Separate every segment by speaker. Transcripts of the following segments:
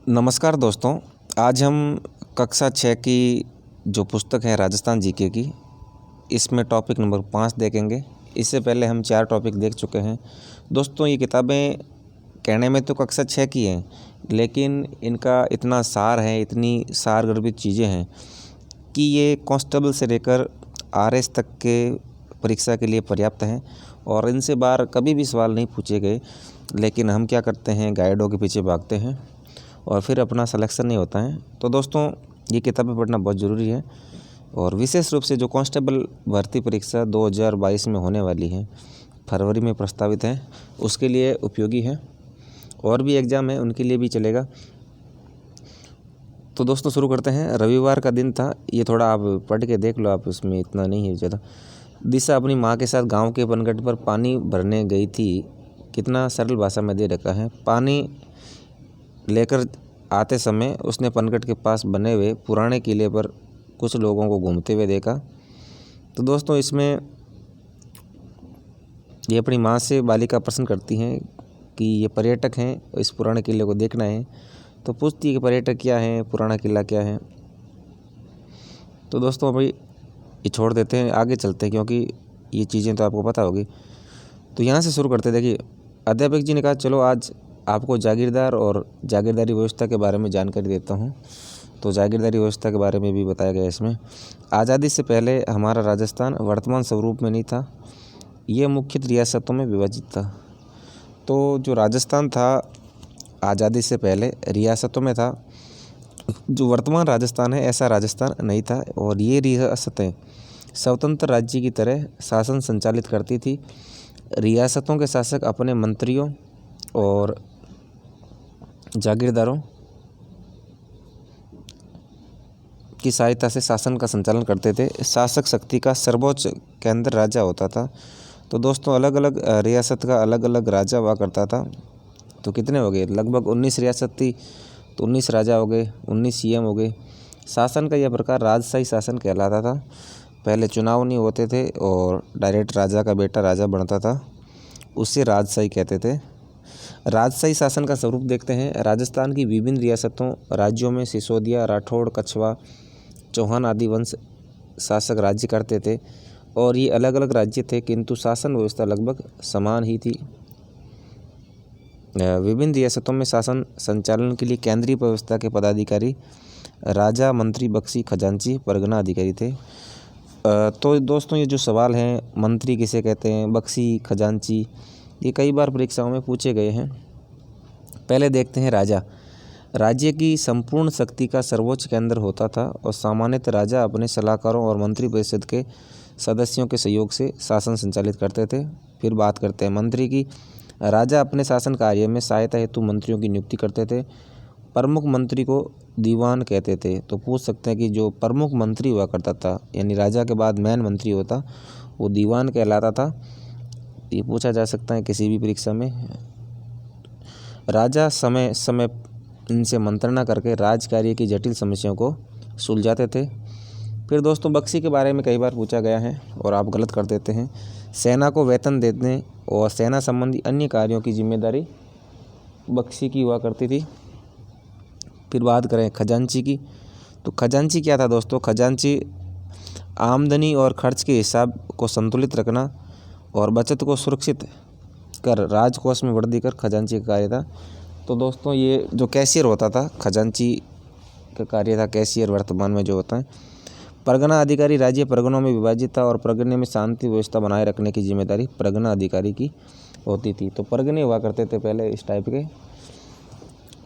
Speaker 1: नमस्कार दोस्तों। आज हम कक्षा 6 की जो पुस्तक है राजस्थान जीके की, इसमें टॉपिक नंबर 5 देखेंगे। इससे पहले हम 4 टॉपिक देख चुके हैं। दोस्तों ये किताबें कहने में तो कक्षा 6 की हैं, लेकिन इनका इतना सार है, इतनी सारगर्भित चीज़ें हैं कि ये कांस्टेबल से लेकर आरएस तक के परीक्षा के लिए पर्याप्त हैं और इनसे बाहर कभी भी सवाल नहीं पूछे गए। लेकिन हम क्या करते हैं, गाइडों के पीछे भागते हैं और फिर अपना सिलेक्शन नहीं होता है। तो दोस्तों ये किताबें पढ़ना बहुत ज़रूरी है और विशेष रूप से जो कांस्टेबल भर्ती परीक्षा 2022 में होने वाली है, फरवरी में प्रस्तावित है, उसके लिए उपयोगी है। और भी एग्ज़ाम है उनके लिए भी चलेगा। तो दोस्तों शुरू करते हैं। रविवार का दिन था, ये थोड़ा आप पढ़ के देख लो, आप इसमें इतना नहीं है ज़्यादा। दिशा अपनी माँ के साथ गांव के पनघट पर पानी भरने गई थी। कितना सरल भाषा में दे रखा है। पानी लेकर आते समय उसने पनघट के पास बने हुए पुराने किले पर कुछ लोगों को घूमते हुए देखा। तो दोस्तों इसमें ये अपनी माँ से बालिका प्रश्न करती हैं कि ये पर्यटक हैं, इस पुराने किले को देखना है। तो पूछती है कि पर्यटक क्या है, पुराना किला क्या है। तो दोस्तों अभी ये छोड़ देते हैं, आगे चलते हैं क्योंकि ये चीज़ें तो आपको पता होगी। तो यहाँ से शुरू करते। देखिए, अध्यापक जी ने कहा चलो आज आपको जागीरदार और जागीरदारी व्यवस्था के बारे में जानकारी देता हूँ। तो जागीरदारी व्यवस्था के बारे में भी बताया गया इसमें। आज़ादी से पहले हमारा राजस्थान वर्तमान स्वरूप में नहीं था, ये मुख्य रियासतों में विभाजित था। तो जो राजस्थान था आज़ादी से पहले रियासतों में था। जो वर्तमान राजस्थान है ऐसा राजस्थान नहीं था और ये रियासतें स्वतंत्र राज्य की तरह शासन संचालित करती थी। रियासतों के शासक अपने मंत्रियों और जागीरदारों की सहायता से शासन का संचालन करते थे। शासक शक्ति का सर्वोच्च केंद्र राजा होता था। तो दोस्तों अलग अलग रियासत का अलग अलग राजा हुआ करता था। तो कितने हो गए, लगभग 19 रियासत थी तो 19 राजा हो गए, 19 सीएम हो गए। शासन का यह प्रकार राजशाही शासन कहलाता था। पहले चुनाव नहीं होते थे और डायरेक्ट राजा का बेटा राजा बनता था, उसे राजशाही कहते थे। राजशाही शासन का स्वरूप देखते हैं। राजस्थान की विभिन्न रियासतों राज्यों में सिसोदिया, राठौड़, कछवा, चौहान आदि वंश शासक राज्य करते थे और ये अलग अलग राज्य थे किंतु शासन व्यवस्था लगभग समान ही थी। विभिन्न रियासतों में शासन संचालन के लिए केंद्रीय व्यवस्था के पदाधिकारी राजा, मंत्री, बख्शी, खजांची, परगना अधिकारी थे। तो दोस्तों ये जो सवाल हैं, मंत्री किसे कहते हैं, बख्शी, खजांची, ये कई बार परीक्षाओं में पूछे गए हैं। पहले देखते हैं राजा। राज्य की संपूर्ण शक्ति का सर्वोच्च केंद्र होता था और सामान्यतः राजा अपने सलाहकारों और मंत्री परिषद के सदस्यों के सहयोग से शासन संचालित करते थे। फिर बात करते हैं मंत्री की। राजा अपने शासन कार्य में सहायता हेतु मंत्रियों की नियुक्ति करते थे। प्रमुख मंत्री को दीवान कहते थे। तो पूछ सकते हैं कि जो प्रमुख मंत्री हुआ करता था, यानी राजा के बाद मेन मंत्री होता, वो दीवान कहलाता था। ये पूछा जा सकता है किसी भी परीक्षा में। राजा समय समय इनसे मंत्रणा करके राज कार्य की जटिल समस्याओं को सुलझाते थे। फिर दोस्तों बख्शी के बारे में कई बार पूछा गया है और आप गलत कर देते हैं। सेना को वेतन देने और सेना संबंधी अन्य कार्यों की जिम्मेदारी बख्शी की हुआ करती थी। फिर बात करें खजांची की। तो खजांची क्या था दोस्तों? खजांची आमदनी और खर्च के हिसाब को संतुलित रखना और बचत को सुरक्षित कर राजकोष में वृद्धि कर खजांची का कार्य था। तो दोस्तों ये जो कैशियर होता था, खजांची का कार्य था कैशियर वर्तमान में जो होता है। परगना अधिकारी राज्य परगनों में विभाजित था और परगने में शांति व्यवस्था बनाए रखने की जिम्मेदारी परगना अधिकारी की होती थी। तो परगने हुआ करते थे पहले इस टाइप के।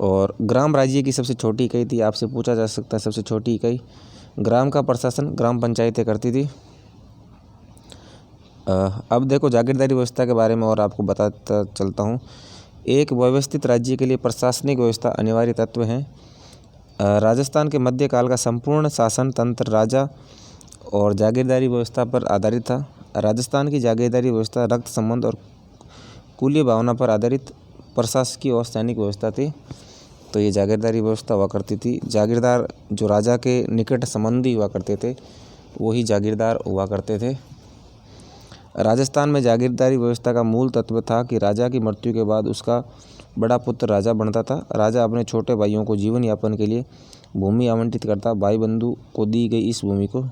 Speaker 1: और ग्राम राज्य की सबसे छोटी इकाई थी। आपसे पूछा जा सकता है सबसे छोटी इकाई। ग्राम का प्रशासन ग्राम पंचायतें करती थी। अब देखो जागीरदारी व्यवस्था के बारे में और आपको बताता चलता हूँ। एक व्यवस्थित राज्य के लिए प्रशासनिक व्यवस्था अनिवार्य तत्व है। राजस्थान के मध्यकाल का संपूर्ण शासन तंत्र राजा और जागीरदारी व्यवस्था पर आधारित था। राजस्थान की जागीरदारी व्यवस्था रक्त संबंध और कुलीय भावना पर आधारित प्रशासकीय और सैनिक व्यवस्था थी। तो ये जागीरदारी व्यवस्था हुआ करती थी। जागीरदार जो राजा के निकट संबंधी हुआ करते थे वही जागीरदार हुआ करते थे। राजस्थान में जागीरदारी व्यवस्था का मूल तत्व था कि राजा की मृत्यु के बाद उसका बड़ा पुत्र राजा बनता था। राजा अपने छोटे भाइयों को जीवन यापन के लिए भूमि आवंटित करता। भाई बंधु को दी गई इस भूमि को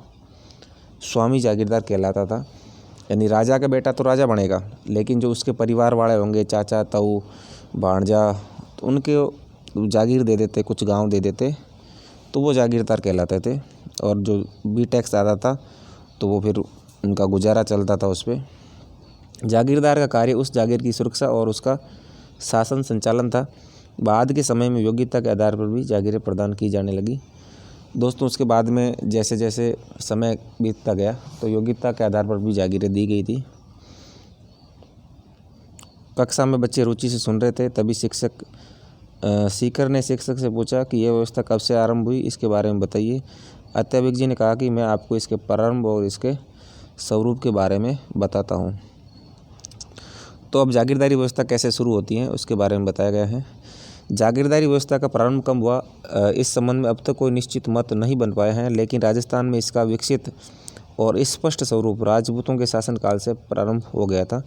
Speaker 1: स्वामी जागीरदार कहलाता था। यानी राजा का बेटा तो राजा बनेगा, लेकिन जो उसके परिवार वाले होंगे, चाचा, ताऊ, भांजा, तो उनके जागीर दे देते, कुछ गांव दे देते, तो वो जागीरदार कहलाते थे। और जो भी टैक्स आता था तो वो फिर उनका गुजारा चलता था उस पर। जागीरदार का कार्य उस जागीर की सुरक्षा और उसका शासन संचालन था। बाद के समय में योग्यता के आधार पर भी जागीरें प्रदान की जाने लगी। दोस्तों उसके बाद में जैसे जैसे समय बीतता गया तो योग्यता के आधार पर भी जागीरें दी गई थी। कक्षा में बच्चे रुचि से सुन रहे थे, तभी सीकर ने शिक्षक से पूछा कि यह व्यवस्था कब से आरंभ हुई, इसके बारे में बताइए। अत्याविक जी ने कहा कि मैं आपको इसके प्रारंभ और इसके स्वरूप के बारे में बताता हूँ। तो अब जागीरदारी व्यवस्था कैसे शुरू होती है उसके बारे में बताया गया है। जागीरदारी व्यवस्था का प्रारंभ कब हुआ, इस संबंध में अब तक कोई निश्चित मत नहीं बन पाया है, लेकिन राजस्थान में इसका विकसित और स्पष्ट स्वरूप राजपूतों के शासनकाल से प्रारंभ हो गया था।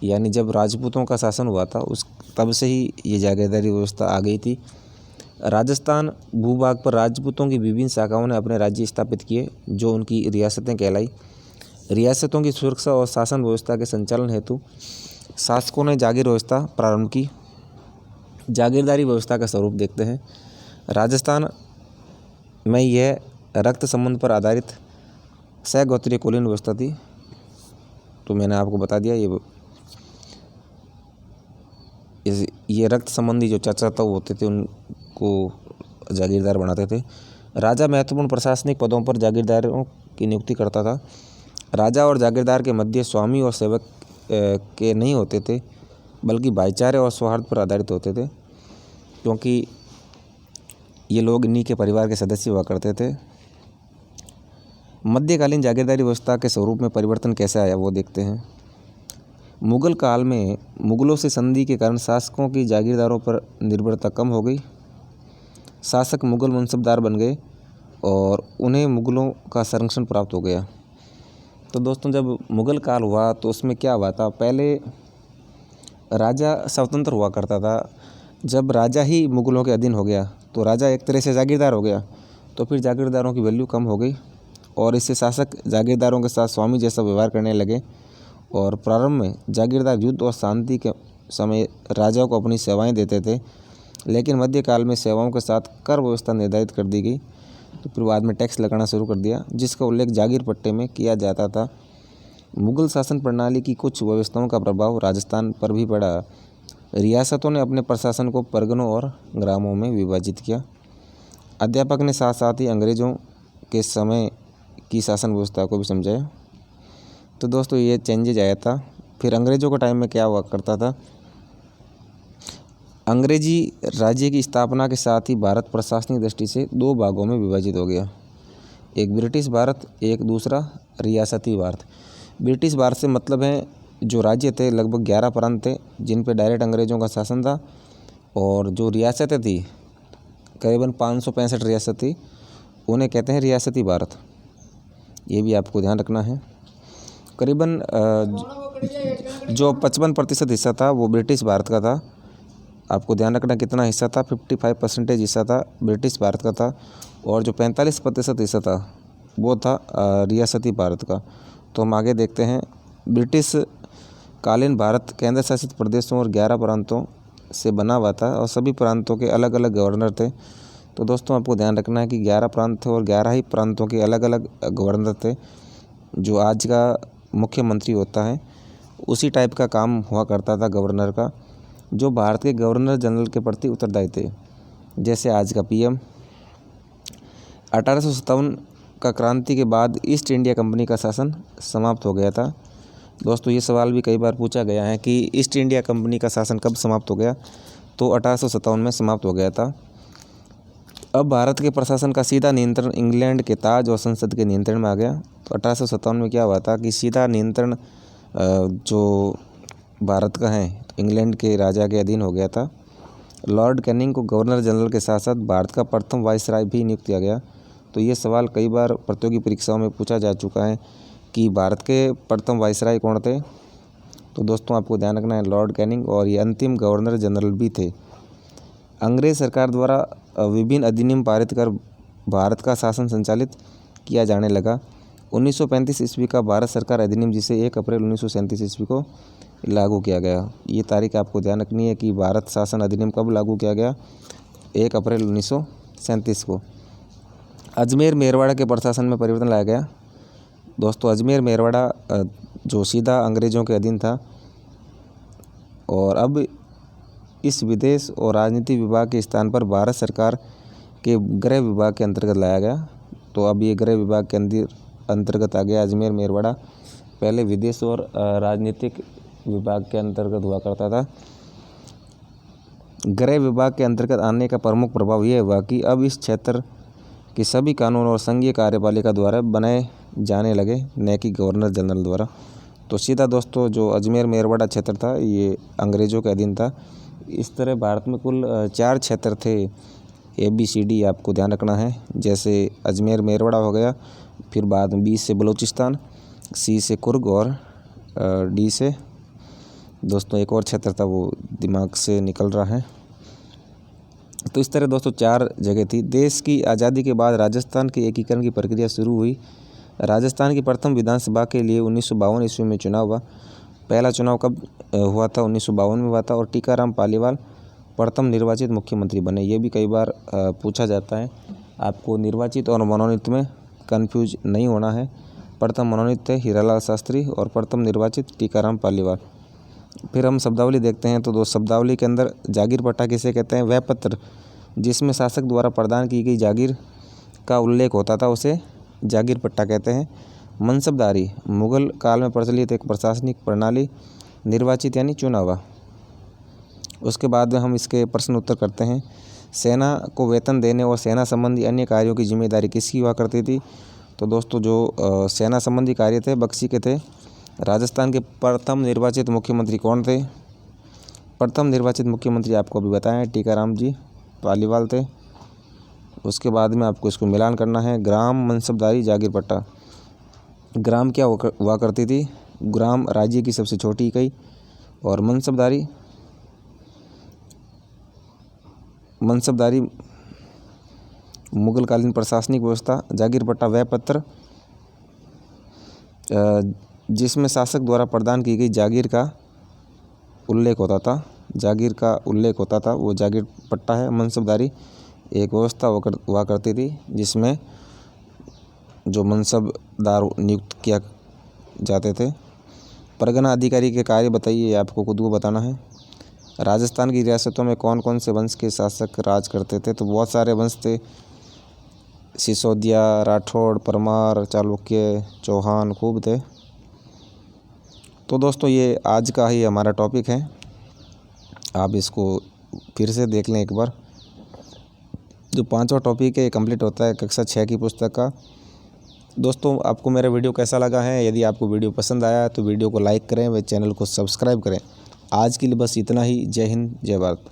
Speaker 1: यानी जब राजपूतों का शासन हुआ था तब से ही ये जागीरदारी व्यवस्था आ गई थी। राजस्थान भूभाग पर राजपूतों की विभिन्न शाखाओं ने अपने राज्य स्थापित किए, जो उनकी रियासतें कहलाई। रियासतों की सुरक्षा और शासन व्यवस्था के संचालन हेतु शासकों ने जागीर व्यवस्था प्रारंभ की। जागीरदारी व्यवस्था का स्वरूप देखते हैं। राजस्थान में यह रक्त संबंध पर आधारित सहगोत्रीय कुलीन व्यवस्था थी। तो मैंने आपको बता दिया ये रक्त संबंधी जो चाचा ताऊ होते थे उनको जागीरदार बनाते थे। राजा महत्वपूर्ण प्रशासनिक पदों पर जागीरदारों की नियुक्ति करता था। राजा और जागीरदार के मध्य स्वामी और सेवक के नहीं होते थे, बल्कि भाईचारे और सौहार्द पर आधारित होते थे, क्योंकि ये लोग इन्हीं के परिवार के सदस्य हुआ करते थे। मध्यकालीन जागीरदारी व्यवस्था के स्वरूप में परिवर्तन कैसे आया वो देखते हैं। मुगल काल में मुगलों से संधि के कारण शासकों की जागीरदारों पर निर्भरता कम हो गई। शासक मुगल मनसबदार बन गए और उन्हें मुगलों का संरक्षण प्राप्त हो गया। तो दोस्तों जब मुगल काल हुआ तो उसमें क्या हुआ था, पहले राजा स्वतंत्र हुआ करता था। जब राजा ही मुगलों के अधीन हो गया तो राजा एक तरह से जागीरदार हो गया, तो फिर जागीरदारों की वैल्यू कम हो गई और इससे शासक जागीरदारों के साथ स्वामी जैसा व्यवहार करने लगे। और प्रारंभ में जागीरदार युद्ध और शांति के समय राजाओं को अपनी सेवाएं देते थे, लेकिन मध्यकाल में सेवाओं के साथ कर व्यवस्था निर्धारित कर दी गई। तो फिर बाद में टैक्स लगाना शुरू कर दिया, जिसका उल्लेख जागीर पट्टे में किया जाता था। मुगल शासन प्रणाली की कुछ व्यवस्थाओं का प्रभाव राजस्थान पर भी पड़ा। रियासतों ने अपने प्रशासन को परगनों और ग्रामों में विभाजित किया। अध्यापक ने साथ साथ ही अंग्रेजों के समय की शासन व्यवस्था को भी समझाया। तो दोस्तों ये चेंजेज आया था। फिर अंग्रेजों के टाइम में क्या हुआ करता था, अंग्रेजी राज्य की स्थापना के साथ ही भारत प्रशासनिक दृष्टि से दो भागों में विभाजित हो गया, एक ब्रिटिश भारत, एक दूसरा रियासती भारत। ब्रिटिश भारत से मतलब है जो राज्य थे लगभग 11 प्रांत थे जिन पे डायरेक्ट अंग्रेज़ों का शासन था, और जो रियासतें थी करीबन 565 रियासत थी, उन्हें कहते हैं रियासती भारत। ये भी आपको ध्यान रखना है। करीबन जो 55% हिस्सा था वो ब्रिटिश भारत का था। आपको ध्यान रखना कितना हिस्सा था, 55% हिस्सा था ब्रिटिश भारत का था, और जो 45% हिस्सा था वो था रियासती भारत का। तो हम आगे देखते हैं। ब्रिटिश कालीन भारत केंद्र शासित प्रदेशों और 11 प्रांतों से बना हुआ था और सभी प्रांतों के अलग अलग गवर्नर थे। तो दोस्तों आपको ध्यान रखना है कि 11 प्रांत थे और 11 ही प्रांतों के अलग अलग गवर्नर थे। जो आज का मुख्यमंत्री होता है उसी टाइप का काम हुआ करता था गवर्नर का, जो भारत के गवर्नर जनरल के प्रति उत्तरदायी थे, जैसे आज का पीएम। 1857 का क्रांति के बाद ईस्ट इंडिया कंपनी का शासन समाप्त हो गया था। दोस्तों ये सवाल भी कई बार पूछा गया है कि ईस्ट इंडिया कंपनी का शासन कब समाप्त हो गया, तो 1857 में समाप्त हो गया था। अब भारत के प्रशासन का सीधा नियंत्रण इंग्लैंड के ताज और संसद के नियंत्रण में आ गया। तो 1857 में क्या हुआ था कि सीधा नियंत्रण जो भारत का है इंग्लैंड के राजा के अधीन हो गया था। लॉर्ड कैनिंग को गवर्नर जनरल के साथ साथ भारत का प्रथम वाइसराय भी नियुक्त किया गया। तो ये सवाल कई बार प्रतियोगी परीक्षाओं में पूछा जा चुका है कि भारत के प्रथम वाइसराय कौन थे। तो दोस्तों आपको ध्यान रखना है लॉर्ड कैनिंग, और ये अंतिम गवर्नर जनरल भी थे। अंग्रेज़ सरकार द्वारा विभिन्न अधिनियम पारित कर भारत का शासन संचालित किया जाने लगा। 1935 ईस्वी का भारत सरकार अधिनियम, जिसे 1 अप्रैल 1937 ईस्वी को लागू किया गया। ये तारीख आपको ध्यान रखनी है कि भारत शासन अधिनियम कब लागू किया गया, 1 अप्रैल 1937 को। अजमेर मेरवाड़ा के प्रशासन में परिवर्तन लाया गया। दोस्तों अजमेर मेरवाड़ा जो सीधा अंग्रेज़ों के अधीन था, और अब इस विदेश और राजनीति विभाग के स्थान पर भारत सरकार के गृह विभाग के अंतर्गत लाया गया। तो अब ये गृह विभाग के अंतर्गत आ गया अजमेर मेरवाड़ा। पहले विदेश और राजनीतिक विभाग के अंतर्गत हुआ करता था। गृह विभाग के अंतर्गत आने का प्रमुख प्रभाव यह हुआ कि अब इस क्षेत्र के सभी कानून और संघीय कार्यपालिका द्वारा बनाए जाने लगे, न कि गवर्नर जनरल द्वारा। तो सीधा दोस्तों जो अजमेर मेरवाड़ा क्षेत्र था ये अंग्रेज़ों के अधीन था। इस तरह भारत में कुल 4 क्षेत्र थे, ABCD आपको ध्यान रखना है। जैसे अजमेर मेरवाड़ा हो गया, फिर बाद में B से बलूचिस्तान, C से कुर्ग, और D से दोस्तों एक और क्षेत्र था, वो दिमाग से निकल रहा है। तो इस तरह दोस्तों 4 जगह थी। देश की आज़ादी के बाद राजस्थान के एकीकरण की प्रक्रिया शुरू हुई। राजस्थान की प्रथम विधानसभा के लिए 1952 ईस्वी में चुनाव हुआ। पहला चुनाव कब हुआ था, 1952 में हुआ था, और टीकाराम पालीवाल प्रथम निर्वाचित मुख्यमंत्री बने। ये भी कई बार पूछा जाता है। आपको निर्वाचित और मनोनीत में कन्फ्यूज नहीं होना है। प्रथम मनोनीत थे हीरालाल शास्त्री, और प्रथम निर्वाचित टीकाराम पालीवाल। फिर हम शब्दावली देखते हैं। तो दो शब्दावली के अंदर जागीर पट्टा किसे कहते हैं, वह पत्र जिसमें शासक द्वारा प्रदान की गई जागीर का उल्लेख होता था उसे जागीर पट्टा कहते हैं। मनसबदारी मुगल काल में प्रचलित एक प्रशासनिक प्रणाली, निर्वाचित यानी चुना हुआ। उसके बाद में हम इसके प्रश्न उत्तर करते हैं। सेना को वेतन देने और सेना संबंधी अन्य कार्यों की जिम्मेदारी किसकी हुआ करती थी। तो दोस्तों जो सेना संबंधी कार्य थे बख्शी के थे। राजस्थान के प्रथम निर्वाचित मुख्यमंत्री कौन थे। प्रथम निर्वाचित मुख्यमंत्री आपको अभी बताएं टीकाराम जी पालीवाल थे। उसके बाद में आपको इसको मिलान करना है। ग्राम, मनसबदारी, जागीर पट्टा। ग्राम क्या हुआ करती थी, ग्राम राज्य की सबसे छोटी इकाई, और मनसबदारी मुगलकालीन प्रशासनिक व्यवस्था। जागीर पट्टा वह पत्र जिसमें शासक द्वारा प्रदान की गई जागीर का उल्लेख होता था, वो जागीर पट्टा है। मनसबदारी एक व्यवस्था हुआ करती थी जिसमें जो मनसबदार नियुक्त किया जाते थे। परगना अधिकारी के कार्य बताइए, आपको खुद को बताना है। राजस्थान की रियासतों में कौन कौन से वंश के शासक राज करते थे। तो बहुत सारे वंश थे, सिसोदिया, राठौड़, परमार, चालुक्य, चौहान खूब थे। तो दोस्तों ये आज का ही हमारा टॉपिक है, आप इसको फिर से देख लें एक बार। जो 5वां टॉपिक है कंप्लीट होता है कक्षा 6 की पुस्तक का। दोस्तों आपको मेरा वीडियो कैसा लगा है, यदि आपको वीडियो पसंद आया तो वीडियो को लाइक करें व चैनल को सब्सक्राइब करें। आज के लिए बस इतना ही। जय हिंद, जय भारत।